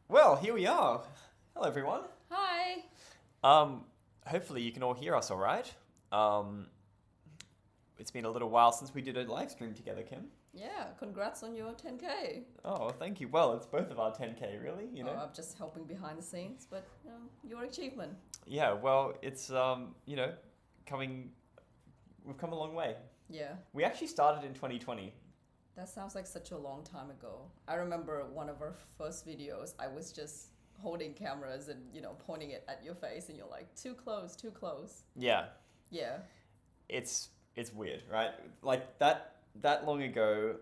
Well, here we are. Hello, everyone. Hi. Um, Hopefully you can all hear us all right. Um, it's been a little while since we did a live stream together, Kim. Yeah, congrats on your 10K. Oh, thank you. Well, it's both of our 10K, really, you know? I'm just helping behind the scenes, but your achievement. Yeah, well, it's, coming, we've come a long way. Yeah, We actually started in 2020. that sounds like such a long time ago. I remember one of our first videos, I was just holding cameras and, pointing it at your face, and you're like, too close, too close. Yeah, Yeah. it's weird, right? Like, that long ago,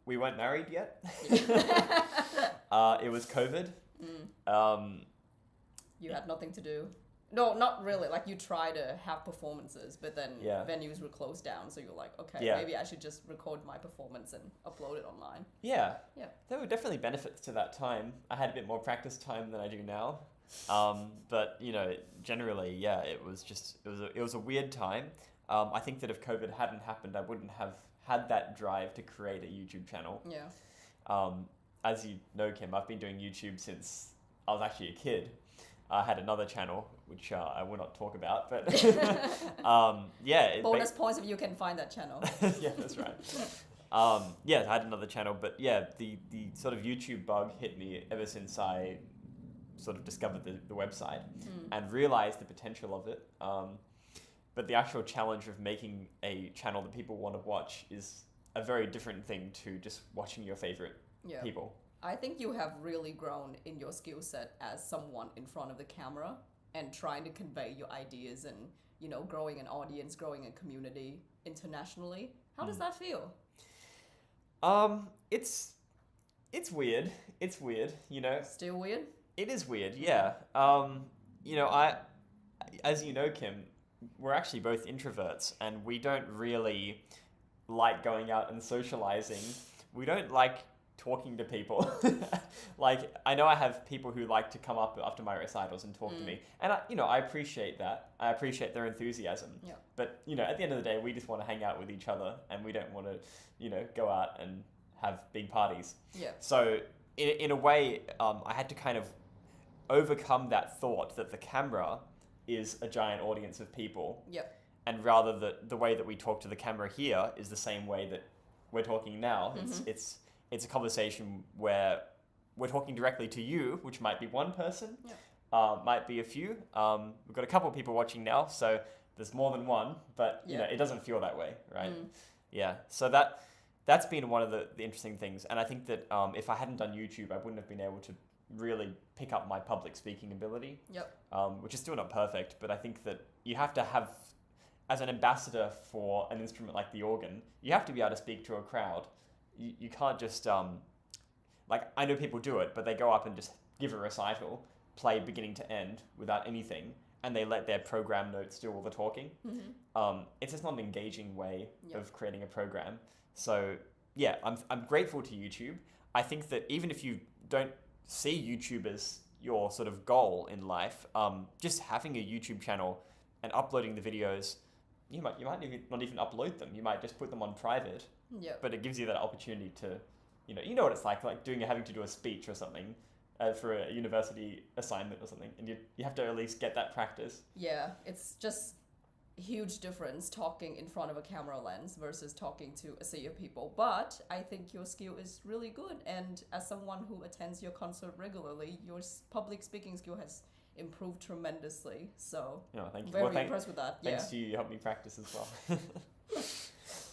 we weren't married yet. It was COVID. Um, You had nothing to do. No, not really. Like, you try to have performances, but then Yeah. venues were closed down, so you're like, okay, Yeah. maybe I should just record my performance and upload it online. Yeah. Yeah. There were definitely benefits to that time. I had a bit more practice time than I do now. But generally, yeah, it was a weird time. I think that if COVID hadn't happened, I wouldn't have had that drive to create a YouTube channel. Yeah. As you know, Kim, I've been doing YouTube since I was actually a kid. I had another channel, which I will not talk about, but yeah. Bonus points if you can find that channel. Yeah, that's right. Yeah, I had another channel, but yeah, the sort of YouTube bug hit me ever since I sort of discovered the website and realized the potential of it. But the actual challenge of making a channel that people want to watch is a very different thing to just watching your favorite Yeah. people. I think you have really grown in your skill set as someone in front of the camera and trying to convey your ideas and, growing an audience, growing a community internationally. How does that feel? It's weird. It's weird, Still weird? It is weird, yeah. As you know, Kim, we're actually both introverts, and we don't really like going out and socializing. We don't like talking to people. Like, I know I have people who like to come up after my recitals and talk to me, and I appreciate that. I appreciate their enthusiasm. Yeah. But at the end of the day, we just want to hang out with each other, and we don't want to go out and have big parties. Yeah. So in a way, I had to kind of overcome that thought that the camera is a giant audience of people, Yep. and rather the way that we talk to the camera here is the same way that we're talking now. It's a conversation where we're talking directly to you, which might be one person, might be a few. We've got a couple of people watching now, so there's more than one, but it doesn't feel that way, right? Yeah. So that's been one of the interesting things, and I think that if I hadn't done YouTube, I wouldn't have been able to really pick up my public speaking ability. Yep. Which is still not perfect, but I think that you have to have, as an ambassador for an instrument like the organ, you have to be able to speak to a crowd. You can't just, I know people do it, but they go up and just give a recital, play beginning to end without anything, and they let their program notes do all the talking. It's just not an engaging way of creating a program. So yeah, I'm grateful to YouTube. I think that even if you don't see YouTube as your sort of goal in life, just having a YouTube channel and uploading the videos, you might not even upload them. You might just put them on private. Yeah. But it gives you that opportunity to, you know what it's like having to do a speech or something for a university assignment or something, and you have to at least get that practice. Yeah. It's just huge difference talking in front of a camera lens versus talking to a sea of people. But I think your skill is really good, and as someone who attends your concert regularly, your public speaking skill has improved tremendously. So Thank you. very impressed with that. Thanks to you, you helped me practice as well.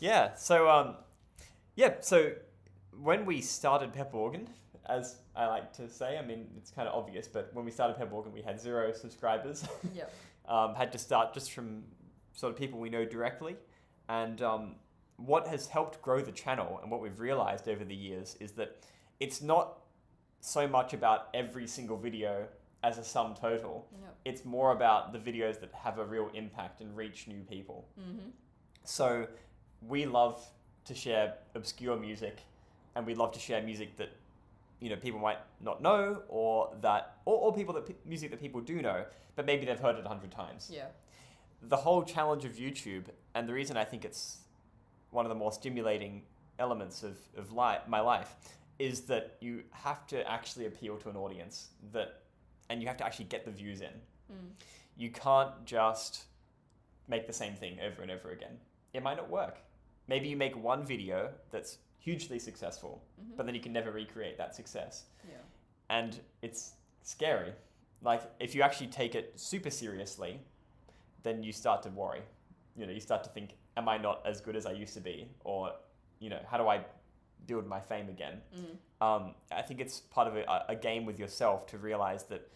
Yeah. So so when we started Pep Organ, as I like to say, I mean, it's kind of obvious, but when we started Pep Organ, we had 0 subscribers. Yeah. Had to start just from sort of people we know directly. And what has helped grow the channel and what we've realized over the years is that it's not so much about every single video as a sum total. Yep. It's more about the videos that have a real impact and reach new people. So we love to share obscure music, and we love to share music that people might not know, or music that people do know, but maybe they've heard it 100 times. Yeah. The whole challenge of YouTube, and the reason I think it's one of the more stimulating elements of my life, is that you have to actually appeal to an audience and you have to actually get the views in. You can't just make the same thing over and over again. It might not work. Maybe you make one video that's hugely successful, but then you can never recreate that success. Yeah. And it's scary. Like, if you actually take it super seriously, then you start to worry. You start to think, am I not as good as I used to be? Or, how do I build my fame again? I think it's part of a game with yourself to realize that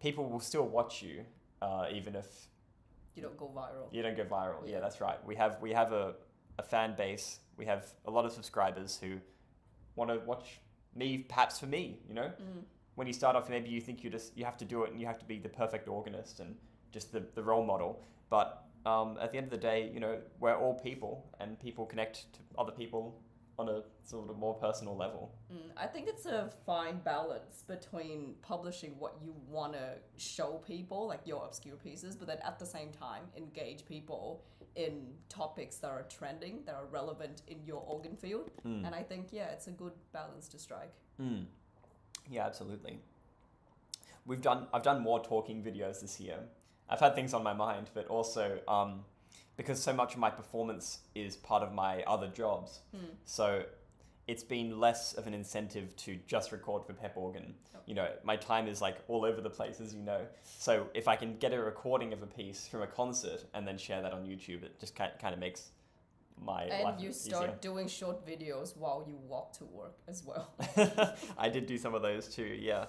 people will still watch you, even if you don't go viral. You don't go viral. Yeah, that's right. We have a fan base. We have a lot of subscribers who want to watch me, perhaps for me, When you start off, maybe you think you have to do it and you have to be the perfect organist and just the role model. But at the end of the day, we're all people, and people connect to other people on a sort of more personal level. I think it's a fine balance between publishing what you want to show people, like your obscure pieces, but then at the same time engage people in topics that are trending, that are relevant in your organ field. And I think, it's a good balance to strike. Yeah, absolutely. I've done more talking videos this year. I've had things on my mind, but also because so much of my performance is part of my other jobs. So it's been less of an incentive to just record for Pep Organ. My time is like all over the place, as you know. So if I can get a recording of a piece from a concert and then share that on YouTube, it just kind of makes my life And you start easier. doing short videos while you walk to work as well. I did do some of those too, yeah.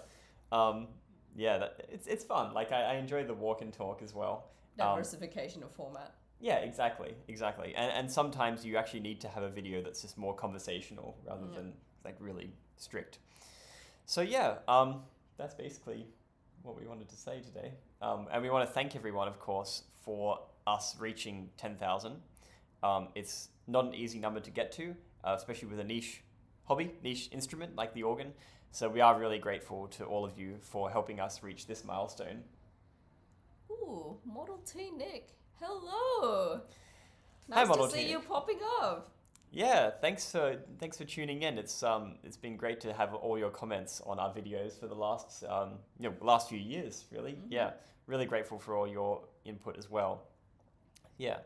It's fun. Like, I enjoy the walk and talk as well. Diversification of format. Yeah, exactly. And sometimes you actually need to have a video that's just more conversational rather than like really strict. So that's basically what we wanted to say today. And we want to thank everyone, of course, for us reaching 10,000. It's not an easy number to get to, especially with a niche instrument like the organ. So we are really grateful to all of you for helping us reach this milestone. Ooh, Model T Nick. Hello. Hi, Nice Model to see T you Nick. popping up. Yeah, thanks for tuning in. It's been great to have all your comments on our videos for the last few years, really. Yeah, really grateful for all your input as well. Yeah.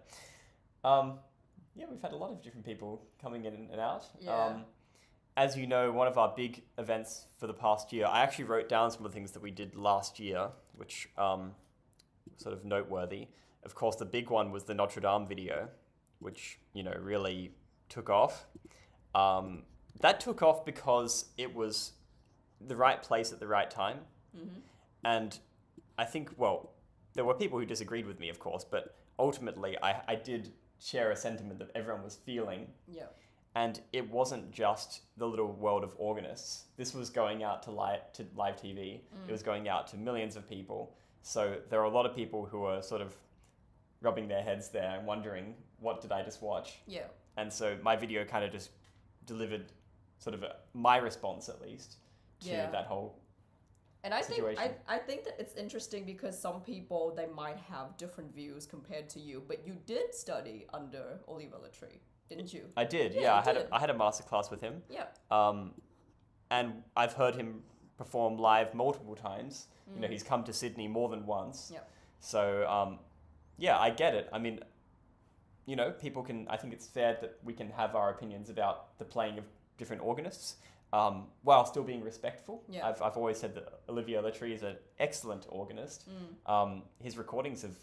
We've had a lot of different people coming in and out. Yeah. As you know, one of our big events for the past year, I actually wrote down some of the things that we did last year, which sort of noteworthy. Of course, the big one was the Notre Dame video, which, really took off. That took off because it was the right place at the right time. And I think, there were people who disagreed with me, of course, but ultimately I did share a sentiment that everyone was feeling. Yeah. And it wasn't just the little world of organists. This was going out to live TV. It was going out to millions of people. So there are a lot of people who are sort of rubbing their heads there and wondering, what did I just watch? Yeah. And so my video kind of just delivered sort of my response, at least, to that whole And I situation. think that it's interesting because some people, they might have different views compared to you, but you did study under Oliver Letrie, didn't you? I did, Yeah, yeah. you did. I had a masterclass with him. Yeah. And I've heard him perform live multiple times. He's come to Sydney more than once. Yeah. So, I get it. I mean, people can, I think it's fair that we can have our opinions about the playing of different organists, while still being respectful. Yeah. I've always said that Olivier Letrie is an excellent organist. His recordings of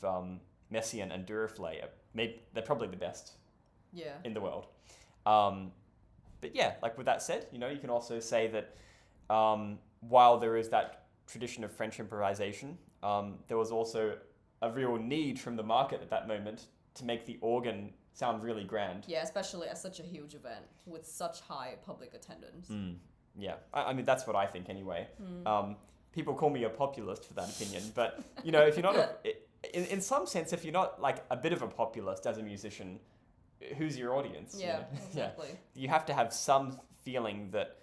Messiaen and Duruflé, they're probably the best in the world. But yeah, like with that said, you can also say that while there is that tradition of French improvisation, there was also a real need from the market at that moment to make the organ sound really grand. Yeah, especially at such a huge event with such high public attendance. Yeah, I mean, that's what I think anyway. People call me a populist for that opinion, but, if you're not, in some sense, if you're not like a bit of a populist as a musician, who's your audience? Yeah, exactly. You have to have some feeling that,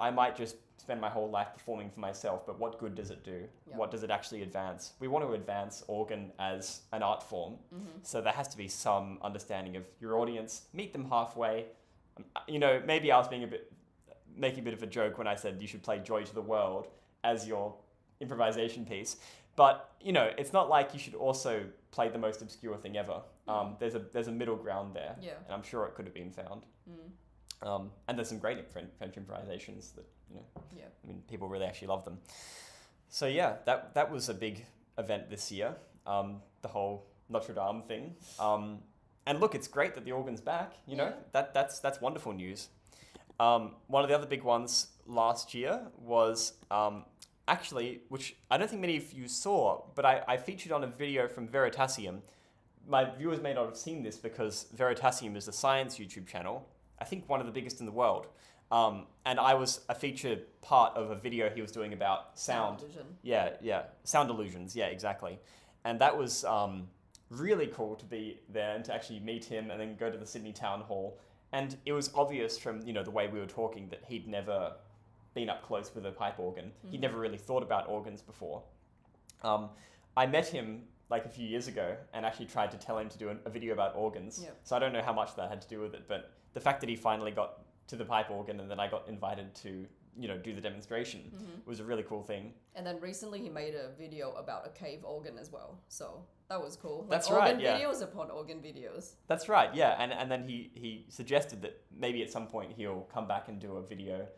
I might just spend my whole life performing for myself, but what good does it do? Yeah. What does it actually advance? We want to advance organ as an art form, so there has to be some understanding of your audience, meet them halfway. Maybe I was being a bit making a bit of a joke when I said you should play Joy to the World as your improvisation piece. But, you know, it's not like you should also play the most obscure thing ever. There's a middle ground there. Yeah. And I'm sure it could have been found. And there's some great French improvisations that, you know, Yeah. I mean, people really actually love them. So yeah, that was a big event this year, the whole Notre Dame thing. And look, it's great that the organ's back, you know, that's wonderful news. One of the other big ones last year was actually, which I don't think many of you saw, but I featured on a video from Veritasium. My viewers may not have seen this because Veritasium is a science YouTube channel, I think one of the biggest in the world. And I was a featured part of a video he was doing about sound. Illusion. Yeah, sound illusions, yeah, exactly. And that was really cool to be there and to actually meet him and then go to the Sydney Town Hall. And it was obvious from, you know, the way we were talking that he'd never been up close with a pipe organ. He'd never really thought about organs before. I met him like a few years ago and actually tried to tell him to do a video about organs. Yep. So I don't know how much that had to do with it, but the fact that he finally got to the pipe organ and then I got invited to, you know, do the demonstration was a really cool thing. And then recently he made a video about a cave organ as well. So that was cool. Like That's organ right, yeah. videos upon organ videos. That's right, yeah. And then he suggested that maybe at some point he'll come back and do a video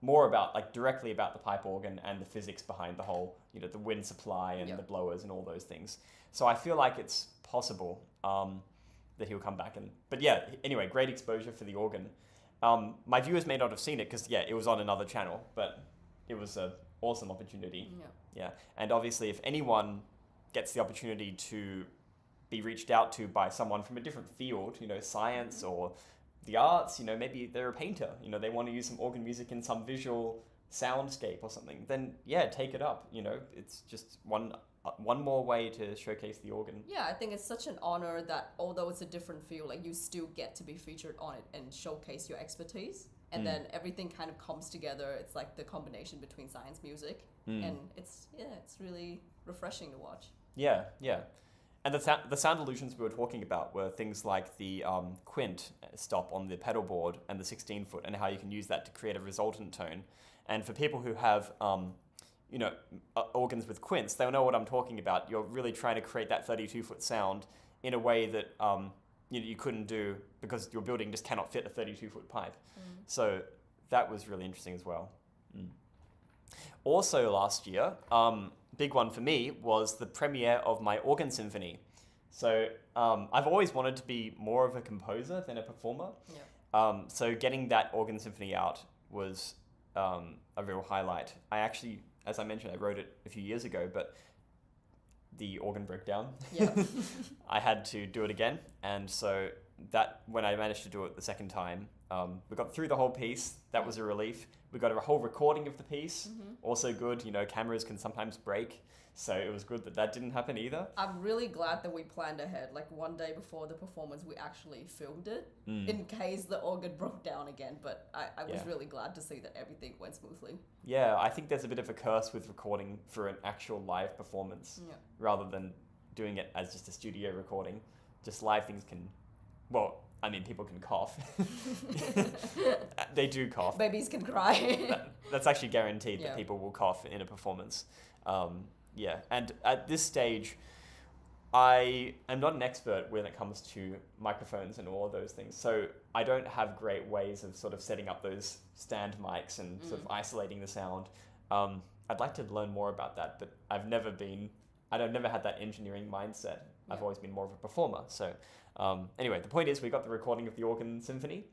more about like directly about the pipe organ and the physics behind the whole, you know, the wind supply and the blowers and all those things. So I feel like it's possible that he'll come back but yeah, anyway, great exposure for the organ. My viewers may not have seen it because it was on another channel, but it was an awesome opportunity. Yeah. And obviously if anyone gets the opportunity to be reached out to by someone from a different field, you know, science or the arts, you know, maybe they're a painter, you know, they want to use some organ music in some visual soundscape or something, then yeah, take it up, you know, it's just one more way to showcase the organ. Yeah, I think it's such an honor that although it's a different field, like you still get to be featured on it and showcase your expertise. And then everything kind of comes together. It's like the combination between science, music, and it's really refreshing to watch. Yeah. And the sound illusions we were talking about were things like the quint stop on the pedal board and the 16-foot and how you can use that to create a resultant tone. And for people who have, you know, organs with quints, they'll know what I'm talking about. You're really trying to create that 32-foot sound in a way that you couldn't do because your building just cannot fit a 32-foot pipe. So that was really interesting as well. Also last year, big one for me was the premiere of my organ symphony. So I've always wanted to be more of a composer than a performer. So getting that organ symphony out was a real highlight. I actually, as I mentioned, I wrote it a few years ago, but the organ broke down. I had to do it again. And so that when I managed to do it the second time, we got through the whole piece. That was a relief. We got a whole recording of the piece. Also good, you know, cameras can sometimes break. So it was good that didn't happen either. I'm really glad that we planned ahead. Like one day before the performance, we actually filmed it in case the organ broke down again. But I was really glad to see that everything went smoothly. Yeah, I think there's a bit of a curse with recording for an actual live performance rather than doing it as just a studio recording. Just live things can, well, I mean, people can cough. They do cough. Babies can cry. That's actually guaranteed that people will cough in a performance. And at this stage, I am not an expert when it comes to microphones and all of those things. So I don't have great ways of sort of setting up those stand mics and sort of isolating the sound. I'd like to learn more about that, but I've never had that engineering mindset. I've always been more of a performer. So anyway, the point is we got the recording of the organ symphony.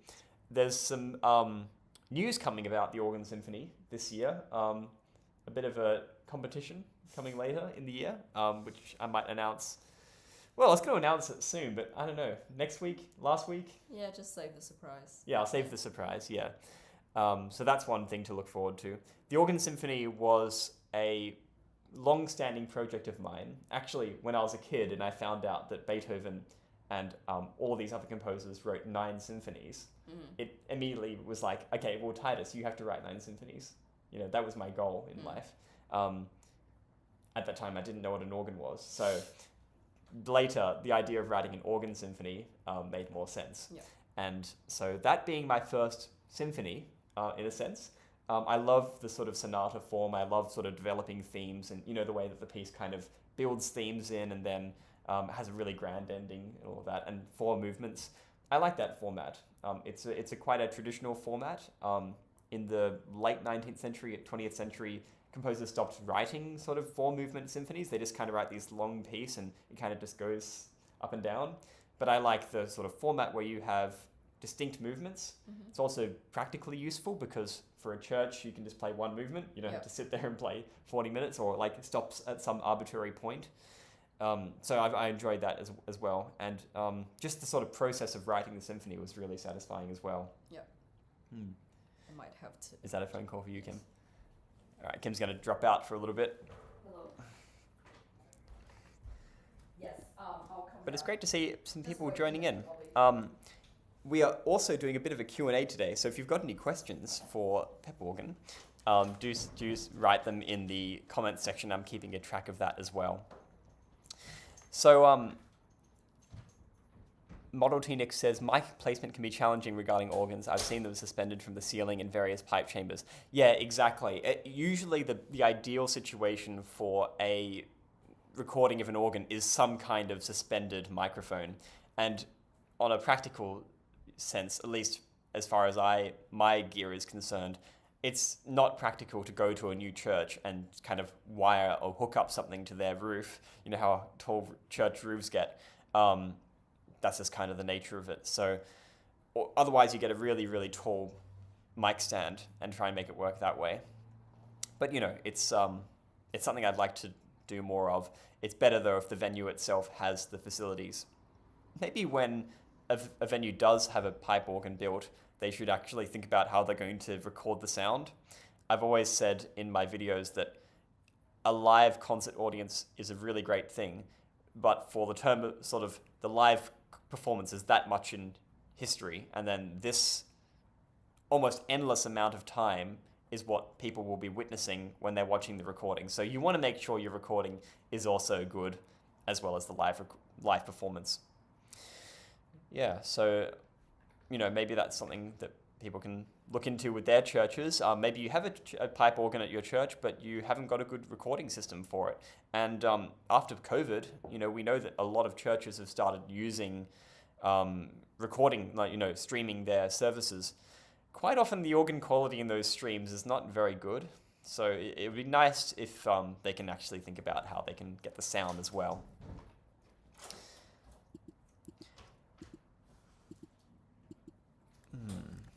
There's some news coming about the organ symphony this year. A bit of a competition coming later in the year, which I might announce. Well, I was going to announce it soon, but I don't know. Next week? Last week? Yeah, just save the surprise. Yeah, I'll save the surprise, yeah. So that's one thing to look forward to. The Organ Symphony was a long-standing project of mine. Actually, when I was a kid and I found out that Beethoven and all these other composers wrote 9 symphonies, it immediately was like, okay, well, Titus, you have to write 9 symphonies. You know, that was my goal in life. At that time, I didn't know what an organ was. So later, the idea of writing an organ symphony made more sense. And so that being my first symphony, in a sense. I love the sort of sonata form. I love sort of developing themes and, you know, the way that the piece kind of builds themes in and then has a really grand ending and all of that, and 4 movements. I like that format. It's a quite a traditional format. In the late 19th century, 20th century, composers stopped writing sort of 4-movement symphonies. They just kind of write these long piece and it kind of just goes up and down. But I like the sort of format where you have distinct movements. Mm-hmm. It's also practically useful because for a church, you can just play 1 movement. You don't have to sit there and play 40 minutes or like it stops at some arbitrary point. So I enjoyed that as well. And just the sort of process of writing the symphony was really satisfying as well. Yeah. I might have to. Is that a phone call for you, Kim? All right, Kim's going to drop out for a little bit. Hello. Yes, I'll come But it's back. great to see some people wait, joining in. I'll be- We are also doing a bit of a Q&A today, so if you've got any questions for Pep Organ, do write them in the comments section. I'm keeping a track of that as well. So, Model T Nick says, mic placement can be challenging regarding organs. I've seen them suspended from the ceiling in various pipe chambers. Yeah, exactly. Usually the ideal situation for a recording of an organ is some kind of suspended microphone. And on a practical sense, at least as far as my gear is concerned, it's not practical to go to a new church and kind of wire or hook up something to their roof. You know how tall church roofs get. That's just kind of the nature of it. So otherwise you get a really, really tall mic stand and try and make it work that way. But, you know, it's something I'd like to do more of. It's better, though, if the venue itself has the facilities. Maybe when a venue does have a pipe organ built, they should actually think about how they're going to record the sound. I've always said in my videos that a live concert audience is a really great thing, but for the term of sort of the live performance is that much in history, and then this almost endless amount of time is what people will be witnessing when they're watching the recording. So you want to make sure your recording is also good, as well as the live performance. Yeah, so, you know, maybe that's something that people can look into with their churches. Maybe you have a pipe organ at your church, but you haven't got a good recording system for it. And after COVID, you know, we know that a lot of churches have started using recording, like, you know, streaming their services. Quite often the organ quality in those streams is not very good. So it would be nice if they can actually think about how they can get the sound as well.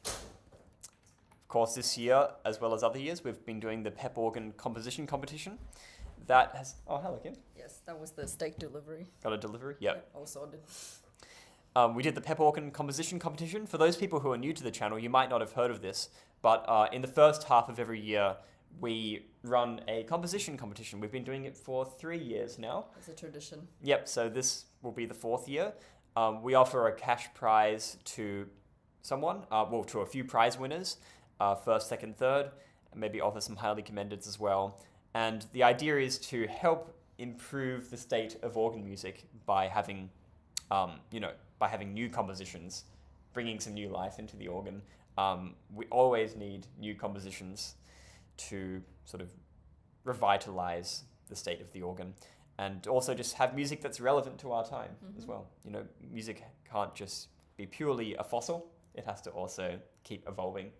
Of course, this year, as well as other years, we've been doing the Pep Organ composition competition. That has... Oh, hello, Kim. Yes, that was the steak delivery. Got a delivery? Yep. I also did. We did the Pep Organ composition competition. For those people who are new to the channel, you might not have heard of this, but in the first half of every year, we run a composition competition. We've been doing it for 3 years now. It's a tradition. Yep, so this will be the 4th year. We offer a cash prize to someone, to a few prize winners, 1st, 2nd, 3rd, and maybe offer some highly commendeds as well. And the idea is to help improve the state of organ music by having, by having new compositions, bringing some new life into the organ. We always need new compositions to sort of revitalize the state of the organ, and also just have music that's relevant to our time as well. You know, music can't just be purely a fossil. It has to also keep evolving.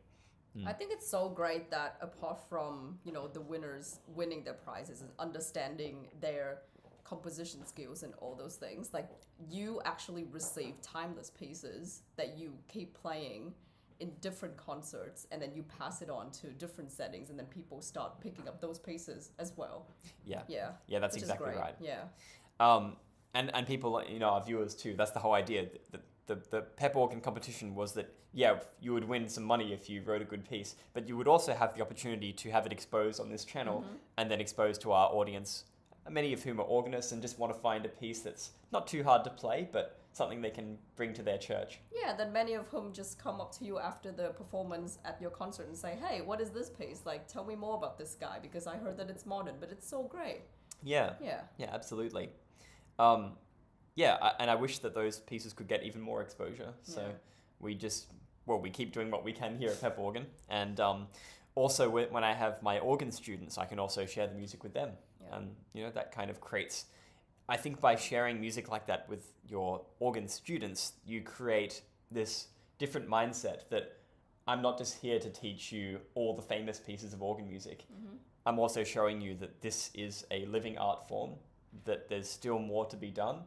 I think it's so great that apart from, you know, the winners winning their prizes and understanding their composition skills and all those things, like, you actually receive timeless pieces that you keep playing in different concerts, and then you pass it on to different settings, and then people start picking up those pieces as well. Yeah, that's Which is exactly great. right. Yeah. And people, you know, our viewers too. That's the whole idea. The Pep Organ competition was that, yeah, you would win some money if you wrote a good piece, but you would also have the opportunity to have it exposed on this channel and then exposed to our audience, many of whom are organists and just want to find a piece that's not too hard to play, but something they can bring to their church. Yeah, then many of whom just come up to you after the performance at your concert and say, hey, what is this piece? Like, tell me more about this guy, because I heard that it's modern, but it's so great. Yeah, absolutely. And I wish that those pieces could get even more exposure. So we just well, we keep doing what we can here at Pep Organ, and also when I have my organ students, I can also share the music with them, Yeah. and that kind of creates. I think by sharing music like that with your organ students, you create this different mindset that I'm not just here to teach you all the famous pieces of organ music. Mm-hmm. I'm also showing you that this is a living art form, that there's still more to be done.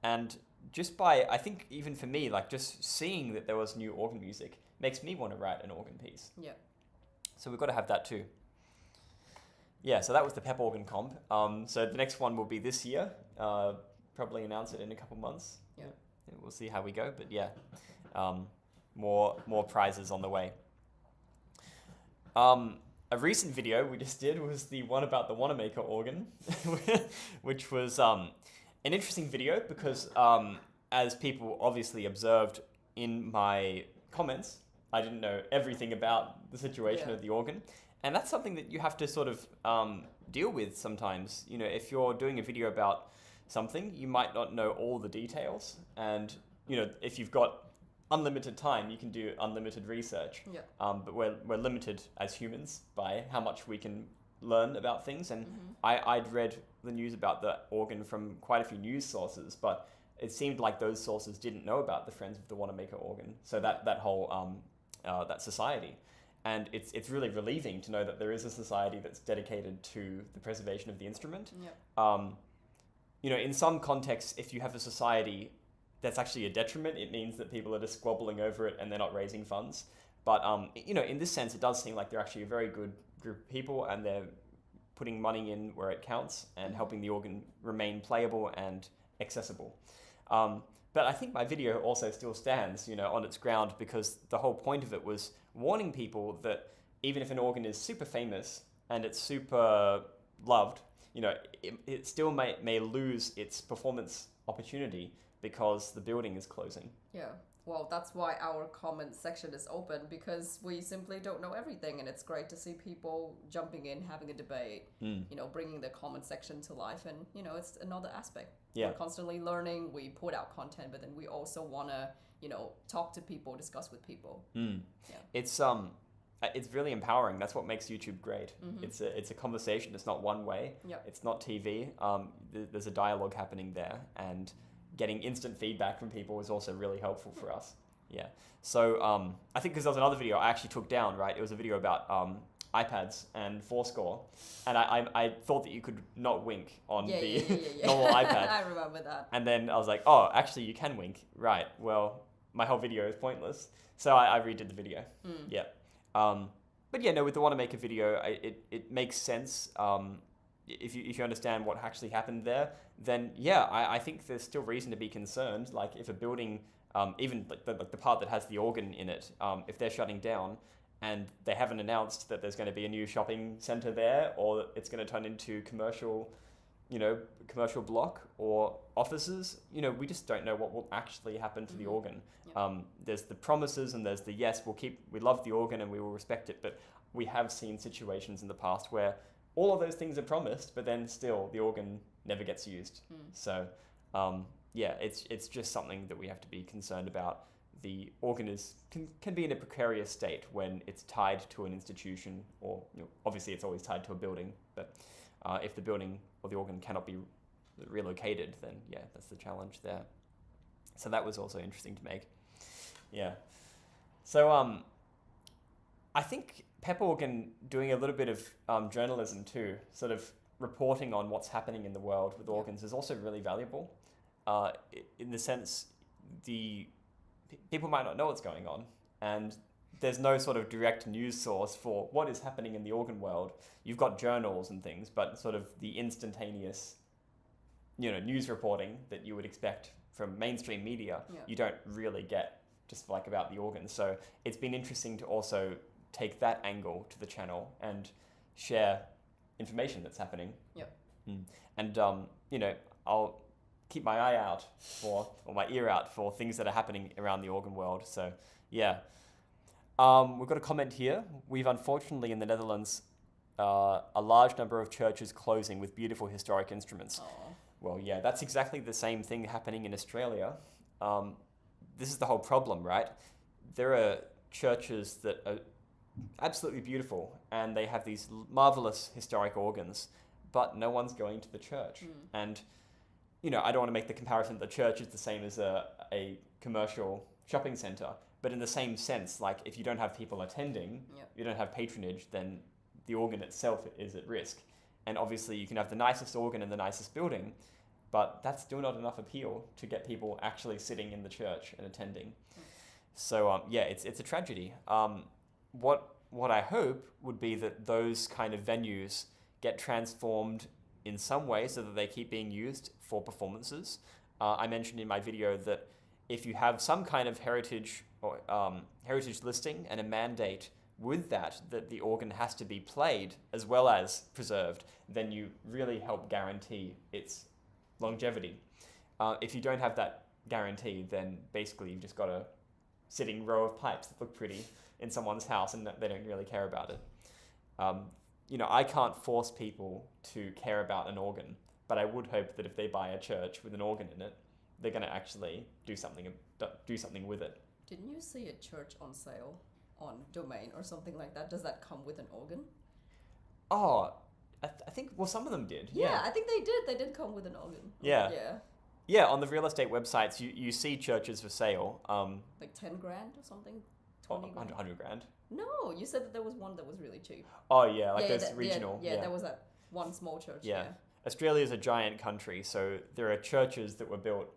And just by, I think even for me, like just seeing that there was new organ music makes me want to write an organ piece. Yeah. So we've got to have that too. Yeah, so that was the Pep Organ Comp. So the next one will be this year. Probably announce it in a couple months. Yeah. We'll see how we go, but yeah, more prizes on the way. A recent video we just did was the one about the Wanamaker organ, which was an interesting video because as people obviously observed in my comments, I didn't know everything about the situation Yeah. of the organ. And that's something that you have to sort of deal with sometimes. If you're doing a video about something, you might not know all the details. And, if you've got unlimited time, you can do unlimited research. Yeah. But we're limited as humans by how much we can learn about things. And Mm-hmm. I'd read the news about the organ from quite a few news sources, but it seemed like those sources didn't know about the Friends of the Wanamaker organ. So that whole that society. And it's really relieving to know that there is a society that's dedicated to the preservation of the instrument. Yeah. In some contexts, if you have a society that's actually a detriment, it means that people are just squabbling over it and they're not raising funds. But, in this sense, it does seem like they're actually a very good group of people and they're putting money in where it counts and helping the organ remain playable and accessible. But I think my video also still stands, on its ground, because the whole point of it was warning people that even if an organ is super famous and it's super loved, it still may lose its performance opportunity because the building is closing. Yeah. Well, that's why our comment section is open, because we simply don't know everything, and it's great to see people jumping in, having a debate, bringing the comment section to life, and it's another aspect. Yeah. We're constantly learning. We put out content, but then we also want to talk to people, discuss with people. Yeah. It's really empowering. That's what makes YouTube great. Mm-hmm. It's a conversation. It's not one way. Yeah. It's not TV. There's a dialogue happening there, and getting instant feedback from people is also really helpful for us. Yeah. So I think because there was another video I actually took down, right? It was a video about iPads and Fourscore, and I thought that you could not wink on the normal iPad. I remember that. And then I was like, oh, actually you can wink. Right. Well, my whole video is pointless. So I redid the video. Yeah. But yeah, no, with the Wanamaker video, it makes sense. If you understand what actually happened there, then yeah, I think there's still reason to be concerned. Like if a building, even the part that has the organ in it, if they're shutting down and they haven't announced that there's going to be a new shopping center there, or it's going to turn into commercial block or offices, we just don't know what will actually happen to the organ. Yeah. There's the promises and there's the yes, we love the organ and we will respect it, but we have seen situations in the past where all of those things are promised, but then still the organ never gets used. So yeah, it's just something that we have to be concerned about. The organ can be in a precarious state when it's tied to an institution, or obviously it's always tied to a building, but if the building or the organ cannot be relocated, then yeah, that's the challenge there. So that was also interesting to make. Yeah. So I think Pep Organ doing a little bit of journalism too, sort of reporting on what's happening in the world with organs, is also really valuable. In the sense, people might not know what's going on, and there's no sort of direct news source for what is happening in the organ world. You've got journals and things, but sort of the instantaneous, news reporting that you would expect from mainstream media, you don't really get just like about the organ. So it's been interesting to also take that angle to the channel and share information that's happening. Yep. And I'll keep my eye out for, or my ear out for, things that are happening around the organ world. So yeah. We've got a comment here. We've unfortunately in the Netherlands a large number of churches closing with beautiful historic instruments. Aww. Well, yeah, that's exactly the same thing happening in Australia. This is the whole problem, right? There are churches that are absolutely beautiful and they have these marvelous historic organs, but no one's going to the church. And, I don't want to make the comparison that the church is the same as a commercial shopping center, but in the same sense, like if you don't have people attending, you don't have patronage, then the organ itself is at risk. And obviously you can have the nicest organ in the nicest building, but that's still not enough appeal to get people actually sitting in the church and attending. So it's a tragedy. What I hope would be that those kind of venues get transformed in some way so that they keep being used for performances. I mentioned in my video that if you have some kind of heritage or heritage listing and a mandate with that the organ has to be played as well as preserved, then you really help guarantee its longevity. If you don't have that guarantee, then basically you've just got a sitting row of pipes that look pretty in someone's house and they don't really care about it. I can't force people to care about an organ, but I would hope that if they buy a church with an organ in it, they're going to actually do something with it. Didn't you see a church on sale on Domain or something like that? Does that come with an organ? Oh, I think, well, some of them did. Yeah, I think they did. They did come with an organ. Yeah. Yeah, on the real estate websites, you see churches for sale. Like 10 grand or something? 20 grand? 100 grand. No, you said that there was one that was really cheap. Oh, yeah, like those regional. Yeah, there was that one small church. Yeah. Australia's a giant country, so there are churches that were built,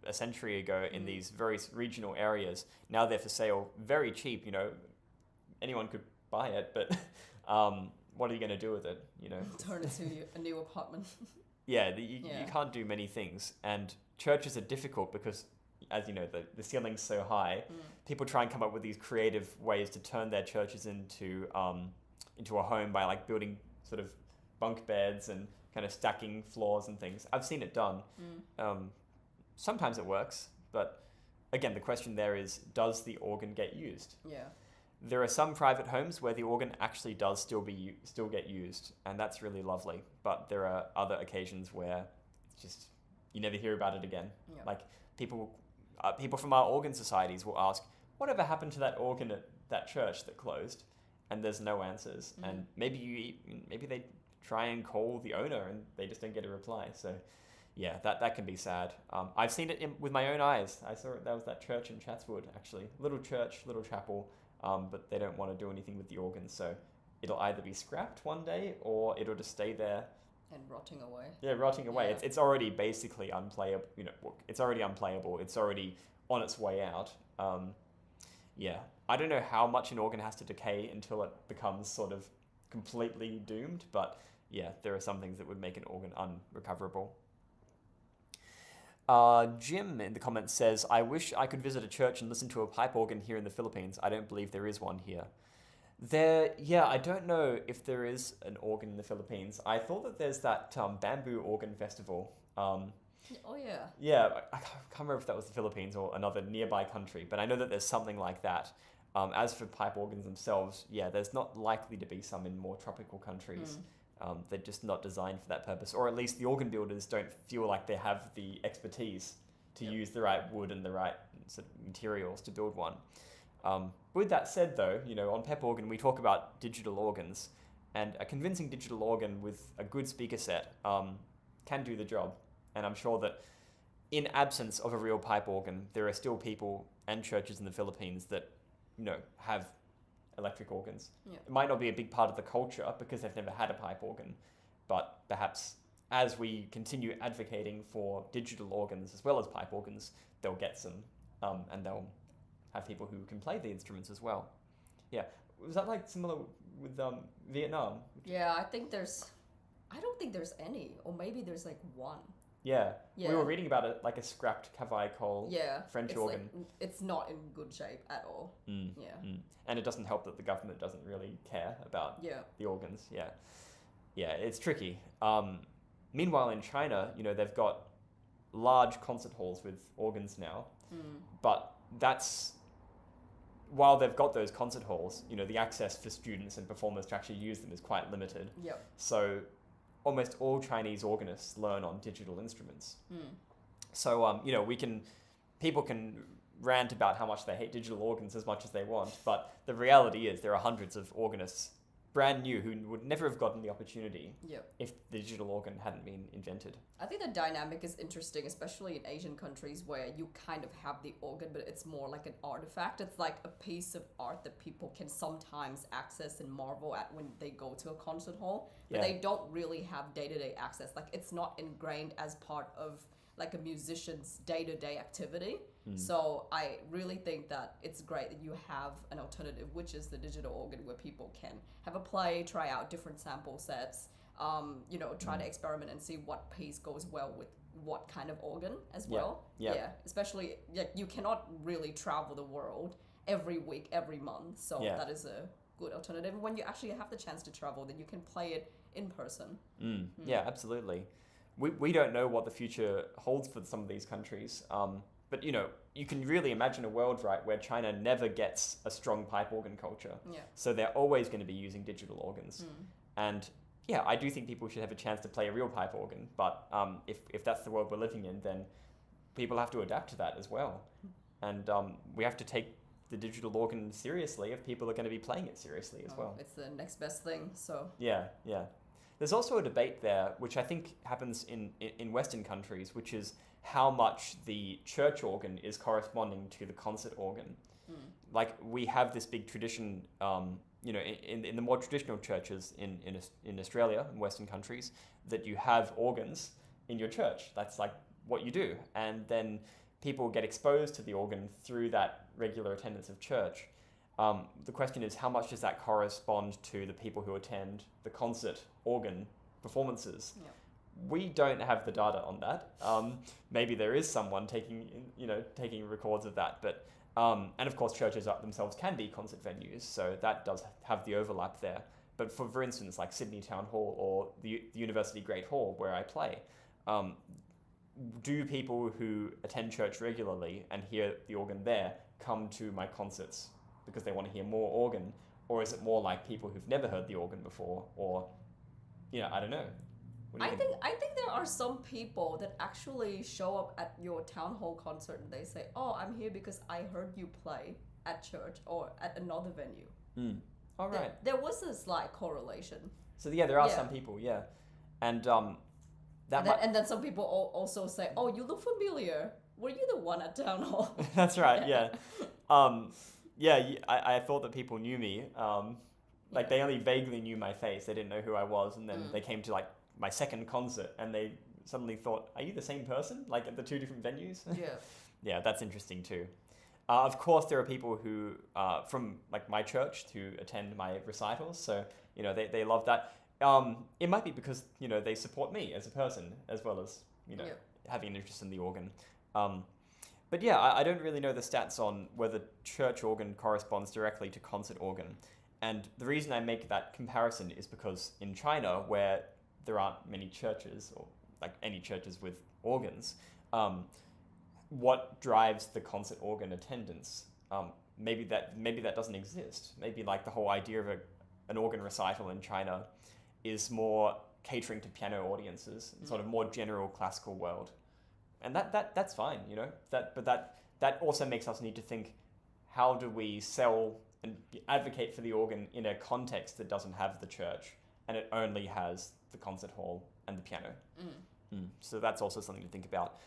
a century ago in these very regional areas. Now they're for sale very cheap, anyone could buy it, but what are you going to do with it, Turn it to a new apartment. You can't do many things, and churches are difficult because, as you know, the ceiling's so high. People try and come up with these creative ways to turn their churches into a home by like building sort of bunk beds and kind of stacking floors and things. I've seen it done. Sometimes it works, but again, the question there is, does the organ get used? Yeah. There are some private homes where the organ actually does still get used, and that's really lovely. But there are other occasions where it's just you never hear about it again. Yeah. Like people from our organ societies will ask, "Whatever happened to that organ at that church that closed?" And there's no answers. And maybe they try and call the owner and they just don't get a reply. So yeah, that can be sad. I've seen it with my own eyes. I saw it. That was that church in Chatswood, actually. Little church, little chapel. But they don't want to do anything with the organ, so it'll either be scrapped one day or it'll just stay there and rotting away. Yeah, rotting away. Yeah. It's already basically unplayable. It's already unplayable. It's already on its way out. I don't know how much an organ has to decay until it becomes sort of completely doomed, but yeah, there are some things that would make an organ unrecoverable. Jim in the comments says, I wish I could visit a church and listen to a pipe organ here in the Philippines. I don't believe there is one here. I don't know if there is an organ in the Philippines. I thought that there's that bamboo organ festival. Oh, yeah. Yeah, I can't remember if that was the Philippines or another nearby country, but I know that there's something like that. As for pipe organs themselves, there's not likely to be some in more tropical countries. They're just not designed for that purpose, or at least the organ builders don't feel like they have the expertise to use the right wood and the right sort of materials to build one. With that said, though, on Pep Organ we talk about digital organs, and a convincing digital organ with a good speaker set can do the job. And I'm sure that in absence of a real pipe organ, there are still people and churches in the Philippines that, have electric organs. Yeah. It might not be a big part of the culture because they've never had a pipe organ, but perhaps as we continue advocating for digital organs as well as pipe organs, they'll get some, and they'll have people who can play the instruments as well. Yeah. Was that like similar with Vietnam? Yeah, I don't think there's any, or maybe there's like one. Yeah. We were reading about it, like a scrapped Cavai Cole French organ. Like, it's not in good shape at all. And it doesn't help that the government doesn't really care about the organs. Yeah, it's tricky. Meanwhile, in China, they've got large concert halls with organs now, but while they've got those concert halls, the access for students and performers to actually use them is quite limited. Yep. So almost all Chinese organists learn on digital instruments. So, people can rant about how much they hate digital organs as much as they want, but the reality is there are hundreds of organists, brand new, who would never have gotten the opportunity Yep. if the digital organ hadn't been invented. I think the dynamic is interesting, especially in Asian countries where you kind of have the organ, but it's more like an artifact. It's like a piece of art that people can sometimes access and marvel at when they go to a concert hall, but Yeah. they don't really have day-to-day access. Like, it's not ingrained as part of like a musician's day-to-day activity. So I really think that it's great that you have an alternative, which is the digital organ, where people can have a play, try out different sample sets, try to experiment and see what piece goes well with what kind of organ as well. Yeah. Yeah, especially you cannot really travel the world every week, every month. So Yeah. that is a good alternative. When you actually have the chance to travel, then you can play it in person. Yeah, absolutely. We don't know what the future holds for some of these countries. But you can really imagine a world, right, where China never gets a strong pipe organ culture. Yeah. So they're always going to be using digital organs. And yeah, I do think people should have a chance to play a real pipe organ. But if that's the world we're living in, then people have to adapt to that as well. And we have to take the digital organ seriously if people are going to be playing it seriously as well. It's the next best thing. So Yeah. There's also a debate there, which I think happens in Western countries, which is how much the church organ is corresponding to the concert organ. Like, we have this big tradition, in the more traditional churches in Australia and Western countries, that you have organs in your church. That's like what you do. And then people get exposed to the organ through that regular attendance of church. The question is, how much does that correspond to the people who attend the concert organ performances? Yep. We don't have the data on that. Maybe there is someone taking records of that, but and of course churches themselves can be concert venues, so that does have the overlap there. But for instance, like Sydney Town Hall or the University Great Hall where I play, do people who attend church regularly and hear the organ there come to my concerts because they want to hear more organ, or is it more like people who've never heard the organ before, or I don't know. What do you think? I think there are some people that actually show up at your town hall concert and they say, "Oh, I'm here because I heard you play at church or at another venue." All right. There was a slight correlation. So yeah, there are Yeah. some people, yeah, and And then some people also say, "Oh, you look familiar. Were you the one at town hall?" That's right. Yeah. I thought that people knew me. Like, they only vaguely knew my face. They didn't know who I was, and then they came to like my second concert, and they suddenly thought, "Are you the same person? Like, at the two different venues?" Yeah. Yeah, that's interesting too. Of course, there are people who from like my church who attend my recitals, so they love that. It might be because they support me as a person as well as having an interest in the organ. But yeah, I don't really know the stats on whether church organ corresponds directly to concert organ. And the reason I make that comparison is because in China, where there aren't many churches or like any churches with organs, what drives the concert organ attendance? Maybe that doesn't exist. Maybe like the whole idea of an organ recital in China is more catering to piano audiences, sort of more general classical world. And that's fine, that also makes us need to think, how do we sell and advocate for the organ in a context that doesn't have the church and it only has the concert hall and the piano? So that's also something to think about.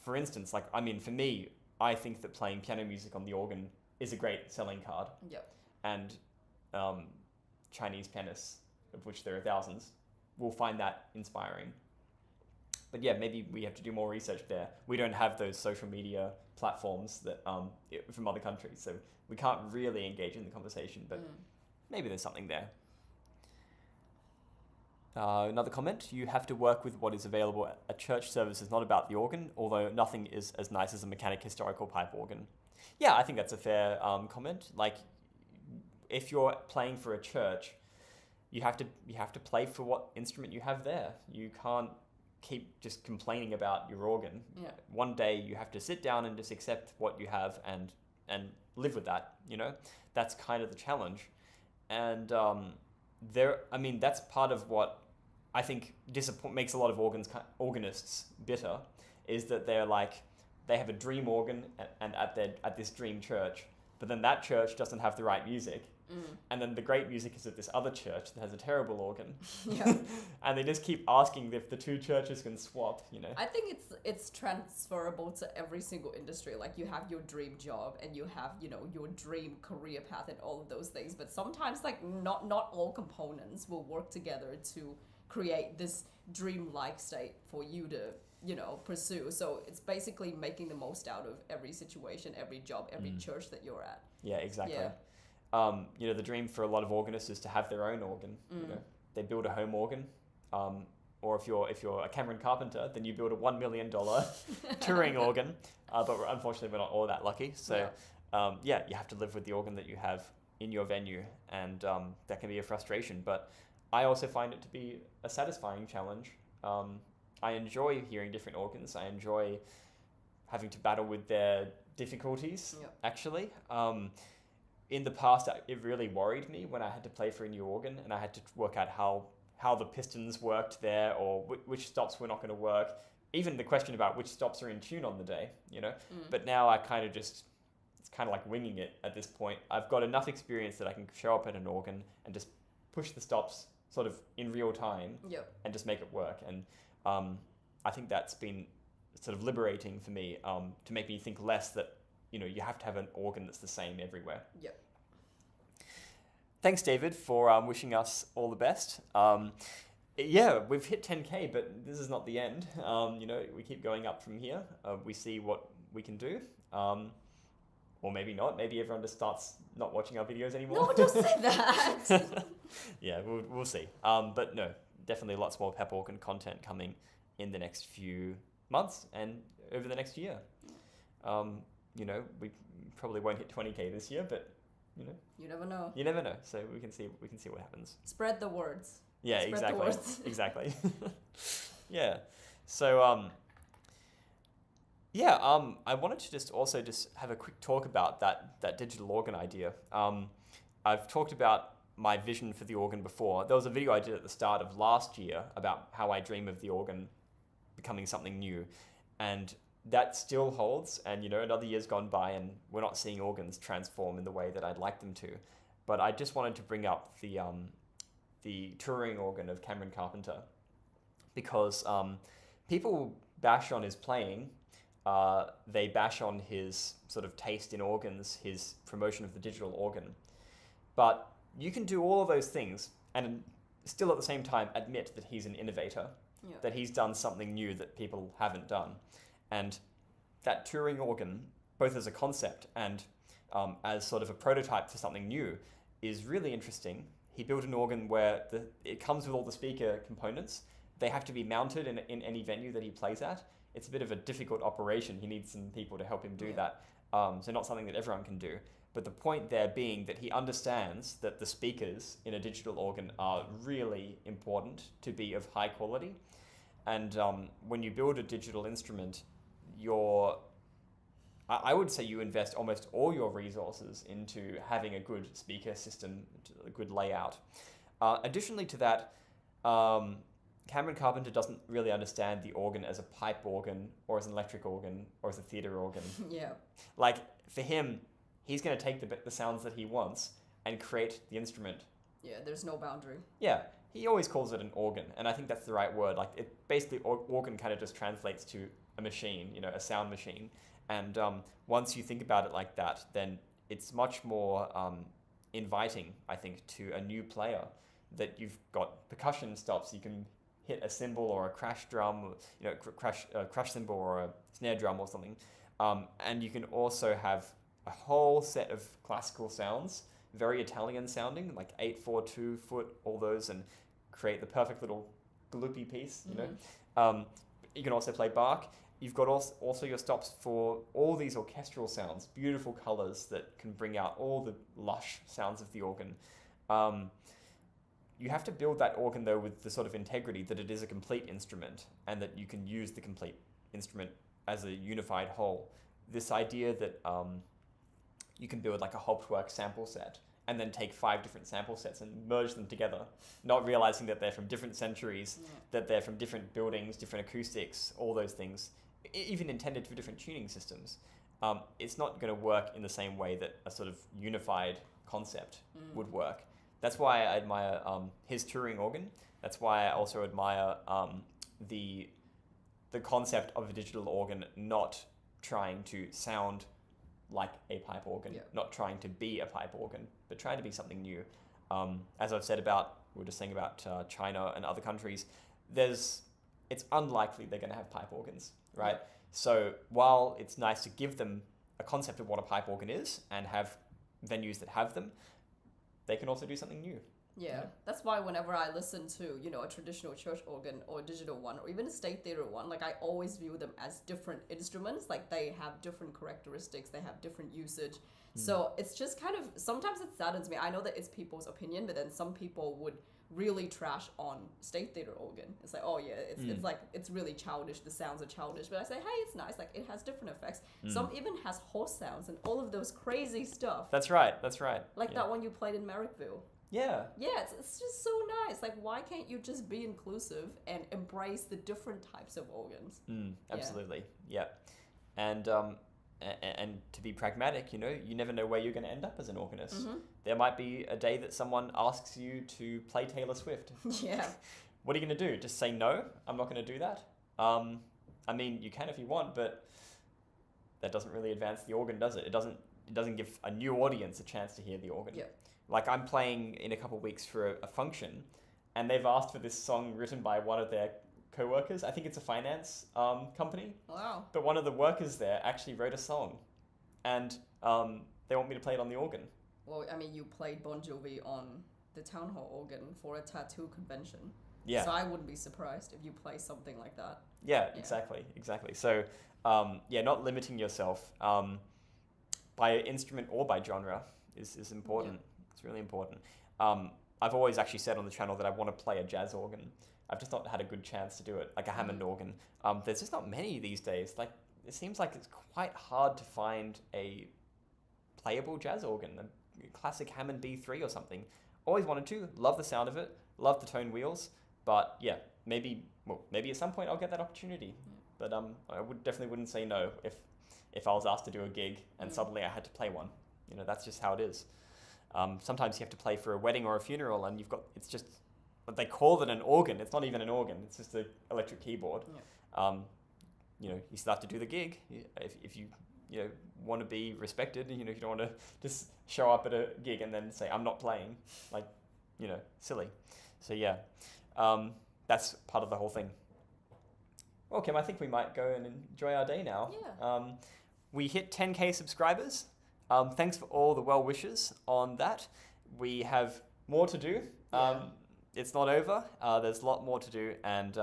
For instance, for me, I think that playing piano music on the organ is a great selling card. Yep. And Chinese pianists, of which there are thousands, will find that inspiring. But yeah, maybe we have to do more research there. We don't have those social media platforms that from other countries, so we can't really engage in the conversation, but maybe there's something there. Another comment, you have to work with what is available. A church service is not about the organ, although nothing is as nice as a mechanic historical pipe organ. Yeah, I think that's a fair comment. Like, if you're playing for a church, you have to play for what instrument you have there. You can't keep just complaining about your organ. Yeah. One day you have to sit down and just accept what you have and live with that, That's kind of the challenge. And that's part of what I think makes a lot of organists bitter, is that they're like, they have a dream organ and at this dream church, but then that church doesn't have the right music. And then the great music is at this other church that has a terrible organ. Yeah. And they just keep asking if the two churches can swap, you know. I think it's transferable to every single industry. Like you have your dream job and you have, you know, your dream career path and all of those things. But sometimes like not all components will work together to create this dream-like state for you to, you know, pursue. So it's basically making the most out of every situation, every job, every church that you're at. Yeah, exactly. Yeah. You know, the dream for a lot of organists is to have their own organ. You know, they build a home organ, or if you're a Cameron Carpenter, then you build a $1 million touring organ. But unfortunately, we're not all that lucky. So, you have to live with the organ that you have in your venue, and that can be a frustration. But I also find it to be a satisfying challenge. I enjoy hearing different organs. I enjoy having to battle with their difficulties. Actually. In the past, it really worried me when I had to play for a new organ and I had to work out how the pistons worked there, or which stops were not going to work. Even the question about which stops are in tune on the day, you know. But now I kind of it's kind of like winging it at this point. I've got enough experience that I can show up at an organ and just push the stops sort of in real time and just make it work. And I think that's been sort of liberating for me, to make me think less that, you know, you have to have an organ that's the same everywhere. Yep. Thanks, David, for wishing us all the best. We've hit 10K, but this is not the end. You know, we keep going up from here. We see what we can do. Or maybe not. Maybe everyone just starts not watching our videos anymore. No, don't say that. Yeah, we'll see. But no, definitely lots more pep organ content coming in the next few months and over the next year. You know, we probably won't hit 20K this year, but you know, you never know. You never know. So we can see what happens. Spread the words. Yeah, Spread exactly. the words. Exactly. Yeah. So I wanted to just have a quick talk about that digital organ idea. I've talked about my vision for the organ before. There was a video I did at the start of last year about how I dream of the organ becoming something new, and that still holds. And you know, another year's gone by and we're not seeing organs transform in the way that I'd like them to. But I just wanted to bring up the touring organ of Cameron Carpenter, because people bash on his playing. They bash on his sort of taste in organs, his promotion of the digital organ. But you can do all of those things and still at the same time admit that he's an innovator, that he's done something new that people haven't done. And that touring organ, both as a concept and as sort of a prototype for something new, is really interesting. He built an organ where it comes with all the speaker components. They have to be mounted in any venue that he plays at. It's a bit of a difficult operation. He needs some people to help him do that. So not something that everyone can do. But the point there being that he understands that the speakers in a digital organ are really important to be of high quality. And when you build a digital instrument, I would say you invest almost all your resources into having a good speaker system, a good layout. Additionally to that, Cameron Carpenter doesn't really understand the organ as a pipe organ or as an electric organ or as a theater organ. Yeah. Like, for him, he's going to take the sounds that he wants and create the instrument. Yeah, there's no boundary. Yeah, he always calls it an organ, and I think that's the right word. Like, it basically, organ kind of just translates to a machine, you know, a sound machine. And once you think about it like that, then it's much more inviting, I think, to a new player, that you've got percussion stops. You can hit a cymbal or a crash drum, you know, crash cymbal or a snare drum or something. And you can also have a whole set of classical sounds, very Italian sounding, like 8/4 foot, all those, and create the perfect little gloopy piece, you know. You can also play Bach. You've got also your stops for all these orchestral sounds, beautiful colors that can bring out all the lush sounds of the organ. You have to build that organ, though, with the sort of integrity that it is a complete instrument and that you can use the complete instrument as a unified whole. This idea that you can build like a Hauptwerk sample set and then take 5 different sample sets and merge them together, not realizing that they're from different centuries, that they're from different buildings, different acoustics, all those things, even intended for different tuning systems, it's not going to work in the same way that a sort of unified concept would work. That's why I admire his touring organ. That's why I also admire the concept of a digital organ not trying to sound like a pipe organ, not trying to be a pipe organ, but trying to be something new. As I've said about, we were just saying about China and other countries, it's unlikely they're going to have pipe organs, right? So while it's nice to give them a concept of what a pipe organ is and have venues that have them, they can also do something new. Yeah, that's why whenever I listen to, a traditional church organ or a digital one or even a state theater one, like I always view them as different instruments. Like they have different characteristics, they have different usage. So it's just kind of, sometimes it saddens me. I know that it's people's opinion, but then some people would really trash on state theater organ. It's like, oh yeah, it's like, it's really childish, the sounds are childish. But I say, hey, it's nice, like it has different effects. Some even has horse sounds and all of those crazy stuff. That's right. Like that one you played in Merrickville. Yeah. Yeah, it's just so nice. Like, why can't you just be inclusive and embrace the different types of organs? Absolutely. Yeah. And to be pragmatic, you never know where you're going to end up as an organist. There might be a day that someone asks you to play Taylor Swift. Yeah. What are you going to do? Just say no? I'm not going to do that? I mean, you can if you want, but that doesn't really advance the organ, does it? It doesn't give a new audience a chance to hear the organ. Yeah. Like I'm playing in a couple of weeks for a function, and they've asked for this song written by one of their co-workers. I think it's a finance company. Wow. But one of the workers there actually wrote a song, and they want me to play it on the organ. Well, I mean, you played Bon Jovi on the town hall organ for a tattoo convention. Yeah. So I wouldn't be surprised if you play something like that. Yeah. Exactly. So, not limiting yourself by instrument or by genre is important. Yeah. It's really important. I've always actually said on the channel that I want to play a jazz organ. I've just not had a good chance to do it, like a Hammond organ. There's just not many these days. Like, it seems like it's quite hard to find a playable jazz organ, a classic Hammond B3 or something. Always wanted to, love the sound of it, love the tone wheels, but yeah, maybe at some point I'll get that opportunity. But I definitely wouldn't say no if I was asked to do a gig and suddenly I had to play one. That's just how it is. Sometimes you have to play for a wedding or a funeral, and it's just, they call it an organ. It's not even an organ. It's just an electric keyboard. Yeah. You still have to do the gig. If you want to be respected, you don't want to just show up at a gig and then say, I'm not playing. Like, silly. So yeah, that's part of the whole thing. Well, Kim, I think we might go and enjoy our day now. Yeah. We hit 10K subscribers. Thanks for all the well wishes on that. We have more to do. It's not over. There's a lot more to do, and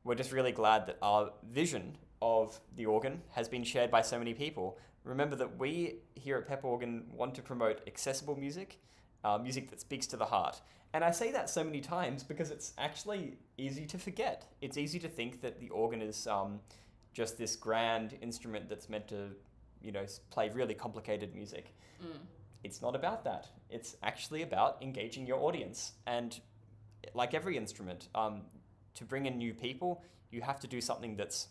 we're just really glad that our vision of the organ has been shared by so many people. Remember that we here at Pep Organ want to promote accessible music, music that speaks to the heart. And I say that so many times because it's actually easy to forget. It's easy to think that the organ is just this grand instrument that's meant to play really complicated music. It's not about that. It's actually about engaging your audience. And like every instrument, to bring in new people, you have to do something that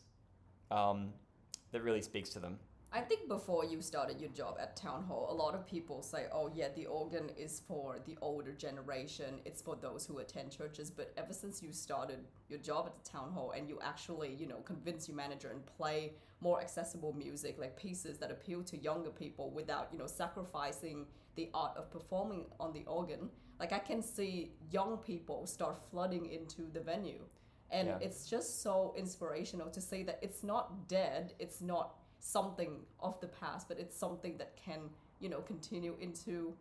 really speaks to them. I think before you started your job at Town Hall, a lot of people say, oh yeah, the organ is for the older generation, it's for those who attend churches. But ever since you started your job at the Town Hall and you actually, convince your manager and play more accessible music, like pieces that appeal to younger people without, sacrificing the art of performing on the organ, like I can see young people start flooding into the venue. And it's just so inspirational to say that it's not dead, it's not something of the past, but it's something that can, continue into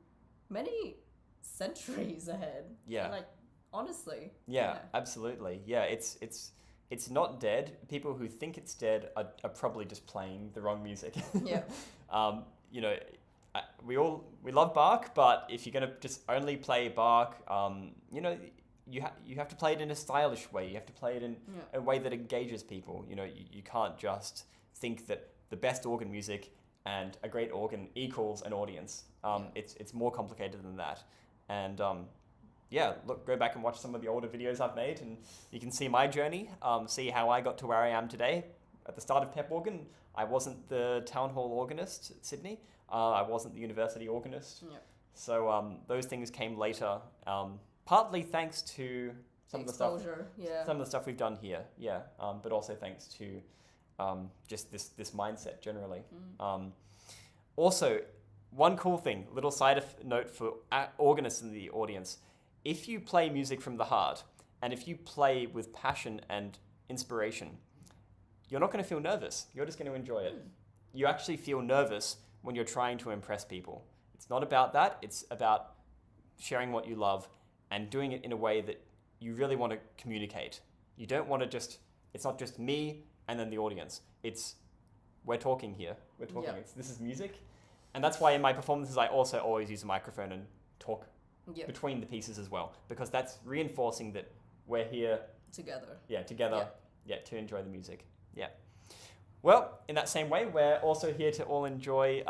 many centuries ahead. Yeah. And like, honestly. Yeah, absolutely. Yeah, it's not dead. People who think it's dead are probably just playing the wrong music. Yeah. We love Bach, but if you're gonna just only play Bach, you have to play it in a stylish way. You have to play it in a way that engages people. You can't just think that the best organ music and a great organ equals an audience. It's more complicated than that. And go back and watch some of the older videos I've made, and you can see my journey, see how I got to where I am today. at the start of Pep Organ, I wasn't the town hall organist at Sydney. I wasn't the university organist. Yep. So those things came later, partly thanks to some of the stuff, Exposure, yeah. some of the stuff we've done here, yeah. But also thanks to just this mindset generally. Also, one cool thing, little side note for organists in the audience: if you play music from the heart, and if you play with passion and inspiration, you're not going to feel nervous. You're just going to enjoy it. You actually feel nervous when you're trying to impress people. It's not about that. It's about sharing what you love and doing it in a way that you really want to communicate. You don't want to just, it's not just me and then the audience. It's, we're talking here. We're talking. Yeah. This is music. And that's why in my performances, I also always use a microphone and talk Yep. between the pieces as well, because that's reinforcing that we're here, Together. together, to enjoy the music. Yeah. Well, in that same way, we're also here to all enjoy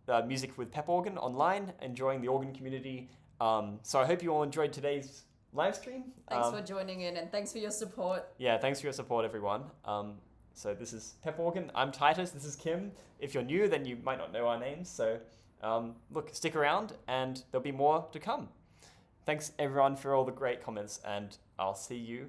the music with Pep Organ online, enjoying the organ community. So I hope you all enjoyed today's live stream. Thanks for joining in, and thanks for your support. Yeah, thanks for your support, everyone. So this is Pep Organ. I'm Titus. This is Kim. If you're new, then you might not know our names. So look, stick around, and there'll be more to come. Thanks, everyone, for all the great comments, and I'll see you